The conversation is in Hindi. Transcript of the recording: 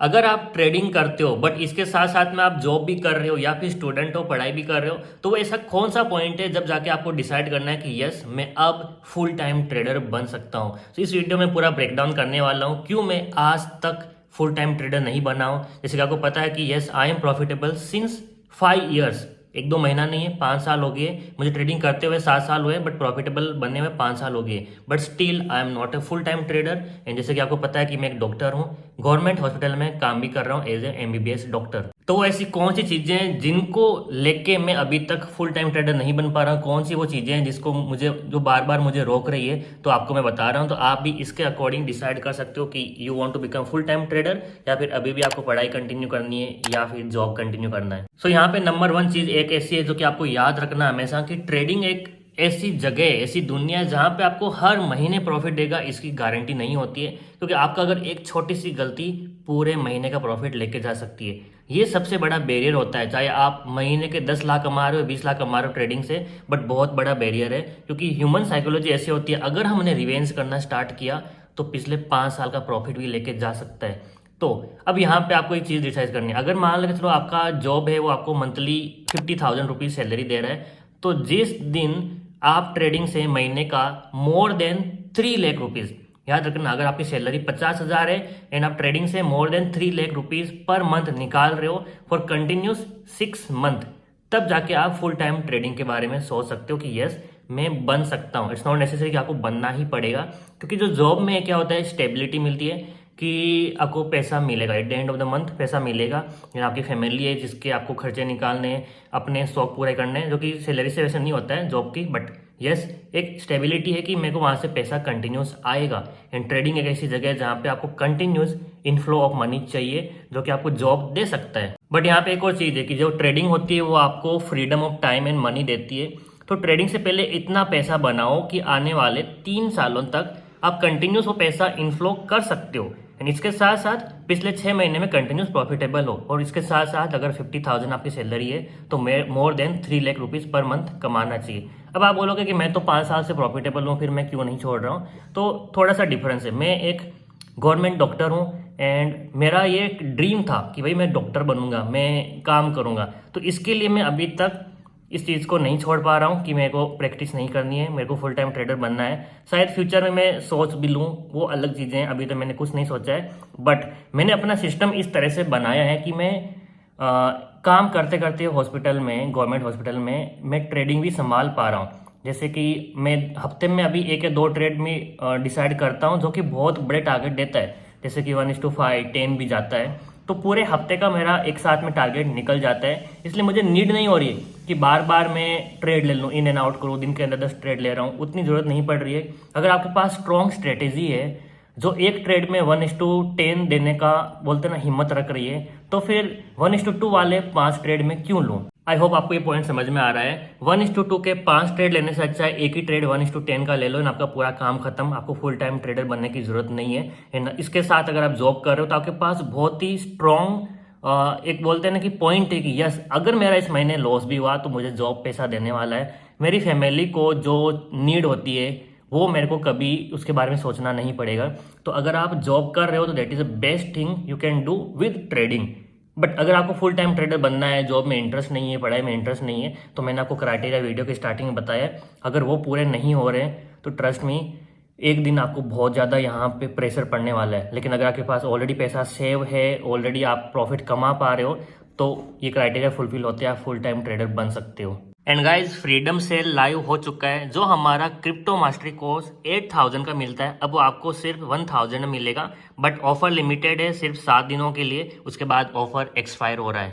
अगर आप ट्रेडिंग करते हो बट इसके साथ साथ में आप जॉब भी कर रहे हो या फिर स्टूडेंट हो, पढ़ाई भी कर रहे हो, तो वो ऐसा कौन सा पॉइंट है जब जाके आपको डिसाइड करना है कि यस मैं अब फुल टाइम ट्रेडर बन सकता हूँ। तो इस वीडियो में पूरा ब्रेकडाउन करने वाला हूँ क्यों मैं आज तक फुल टाइम ट्रेडर नहीं बना हूँ। जैसे कि आपको पता है कि yes I am profitable since 5 years, 1-2 महीना नहीं है, 5 साल हो गए मुझे ट्रेडिंग करते हुए, 7 साल हुए, बट प्रॉफिटेबल बनने में 5 साल हो गए। But still I am not a full time trader. And जैसे कि आपको पता है कि मैं एक डॉक्टर हूँ, गवर्नमेंट हॉस्पिटल में काम भी कर रहा हूँ एज ए MBBS डॉक्टर। तो वो ऐसी कौन सी चीजें हैं जिनको लेके मैं अभी तक फुल टाइम ट्रेडर नहीं बन पा रहा हूँ, कौन सी वो चीजें हैं जिसको मुझे जो बार बार मुझे रोक रही है, तो आपको मैं बता रहा हूँ। तो आप भी इसके अकॉर्डिंग डिसाइड कर सकते हो कि you want to become full time trader या फिर अभी भी आपको पढ़ाई कंटिन्यू करनी है या फिर जॉब कंटिन्यू करना है। सो यहाँ पे नंबर 1 चीज एक ऐसी है जो कि आपको याद रखना हमेशा कि ट्रेडिंग एक ऐसी जगह, ऐसी दुनिया है जहां पे आपको हर महीने प्रॉफिट देगा इसकी गारंटी नहीं होती है, क्योंकि आपका अगर एक छोटी सी गलती पूरे महीने का प्रॉफिट लेके जा सकती है। ये सबसे बड़ा बैरियर होता है, चाहे आप महीने के 10 लाख कमा रहे हो, 20 लाख कमा रहे हो ट्रेडिंग से, बट बहुत बड़ा बैरियर है। क्योंकि ह्यूमन साइकोलॉजी ऐसी होती है, अगर हमने रिवेंज करना स्टार्ट किया तो पिछले 5 साल का प्रॉफिट भी लेके जा सकता है। तो अब यहाँ पे आपको एक चीज़ डिसाइड करनी है। अगर मान लो चलो आपका जॉब है वो आपको मंथली 50,000 रुपीज़ सैलरी दे रहा है, तो जिस दिन आप ट्रेडिंग से महीने का मोर देन 3 लाख रुपीज़, याद रखना अगर आपकी सैलरी 50,000 है एंड आप ट्रेडिंग से more than 3 lakh rupees per month निकाल रहे हो फॉर कंटिन्यूस 6 मंथ, तब जाके आप फुल टाइम ट्रेडिंग के बारे में सोच सकते हो कि यस मैं बन सकता हूँ। इट्स नॉट नेसेसरी कि आपको बनना ही पड़ेगा, क्योंकि जो जॉब में क्या होता है स्टेबिलिटी मिलती है कि आपको पैसा मिलेगा, at the end of the month पैसा मिलेगा, या आपकी फैमिली है जिसके आपको खर्चे निकालने हैं, अपने शौक पूरे करने हैं, जो कि सैलरी से वैसे नहीं होता है जॉब की, बट यस एक स्टेबिलिटी है कि मेरे को वहाँ से पैसा कंटिन्यूस आएगा। एंड ट्रेडिंग एक ऐसी जगह है जहाँ पे आपको कंटिन्यूस इनफ्लो ऑफ मनी चाहिए जो कि आपको जॉब दे सकता है। बट यहाँ पे एक और चीज़ है कि जो ट्रेडिंग होती है वो आपको freedom of time and money देती है। तो ट्रेडिंग से पहले इतना पैसा बनाओ कि आने वाले 3 सालों तक आप कंटिन्यूस वो पैसा इनफ्लो कर सकते हो, एंड इसके साथ साथ पिछले 6 महीने में कंटिन्यूस प्रॉफिटेबल हो, और इसके साथ साथ अगर 50,000 आपकी सैलरी है तो more than 3 lakh rupees per month कमाना चाहिए। अब आप बोलोगे कि मैं तो 5 साल से प्रॉफिटेबल हूँ, फिर मैं क्यों नहीं छोड़ रहा हूँ। तो थोड़ा सा डिफरेंस है। मैं एक गवर्नमेंट डॉक्टर हूँ एंड मेरा ये एक ड्रीम था कि भाई मैं डॉक्टर बनूंगा, मैं काम करूंगा, तो इसके लिए मैं अभी तक इस चीज़ को नहीं छोड़ पा रहा हूँ कि मेरे को प्रैक्टिस नहीं करनी है, मेरे को फुल टाइम ट्रेडर बनना है। शायद फ्यूचर में मैं सोच भी लूँ, वो अलग चीज़ें हैं, अभी तो मैंने कुछ नहीं सोचा है। बट मैंने अपना सिस्टम इस तरह से बनाया है कि मैं काम करते करते हॉस्पिटल में, गवर्नमेंट हॉस्पिटल में मैं ट्रेडिंग भी संभाल पा रहा हूँ। जैसे कि मैं हफ्ते में अभी 1 या 2 ट्रेड में डिसाइड करता हूँ जो कि बहुत बड़े टारगेट देता है, जैसे कि 1:5, 10 भी जाता है, तो पूरे हफ्ते का मेरा एक साथ में टारगेट निकल जाता है। इसलिए मुझे नीड नहीं हो रही है कि बार बार मैं ट्रेड ले लूँ, इन एंड आउट करूँ, दिन के अंदर 10 ट्रेड ले रहा हूँ, उतनी ज़रूरत नहीं पड़ रही है। अगर आपके पास स्ट्रॉन्ग स्ट्रेटेजी है जो एक ट्रेड में 1:10 देने का बोलते ना हिम्मत रख रही है, तो फिर 1:2 वाले 5 ट्रेड में क्यों लूँ। आई होप आपको ये पॉइंट समझ में आ रहा है। 1:2 के 5 ट्रेड लेने से अच्छा है एक ही ट्रेड 1:10 का ले लो, आपका पूरा काम खत्म, आपको फुल टाइम ट्रेडर बनने की जरूरत नहीं है। इसके साथ अगर आप जॉब कर रहे हो तो आपके पास बहुत ही स्ट्रॉन्ग एक बोलते हैं ना कि पॉइंट है कि यस अगर मेरा इस महीने लॉस भी हुआ तो मुझे जॉब पैसा देने वाला है, मेरी फैमिली को जो नीड होती है वो मेरे को कभी उसके बारे में सोचना नहीं पड़ेगा। तो अगर आप जॉब कर रहे हो तो that is the best thing you can do with trading. But अगर आपको फुल टाइम ट्रेडर बनना है, जॉब में इंटरेस्ट नहीं है, पढ़ाई में इंटरेस्ट नहीं है, तो मैंने आपको क्राइटेरिया वीडियो की स्टार्टिंग में बताया, अगर वो पूरे नहीं हो रहे हैं तो ट्रस्ट मी एक दिन आपको बहुत ज़्यादा यहाँ पे प्रेशर पड़ने वाला है। लेकिन अगर आपके पास ऑलरेडी पैसा सेव है, ऑलरेडी आप प्रॉफिट कमा पा रहे हो, तो ये क्राइटेरिया फुलफिल होते हैं, आप फुल टाइम ट्रेडर बन सकते हो। And guys freedom cell live हो चुका है, जो हमारा क्रिप्टो मास्टरी कोर्स 8,000 का मिलता है, अब वो आपको सिर्फ 1,000 में मिलेगा। बट ऑफर लिमिटेड है, सिर्फ 7 दिनों के लिए, उसके बाद ऑफर एक्सपायर हो रहा है।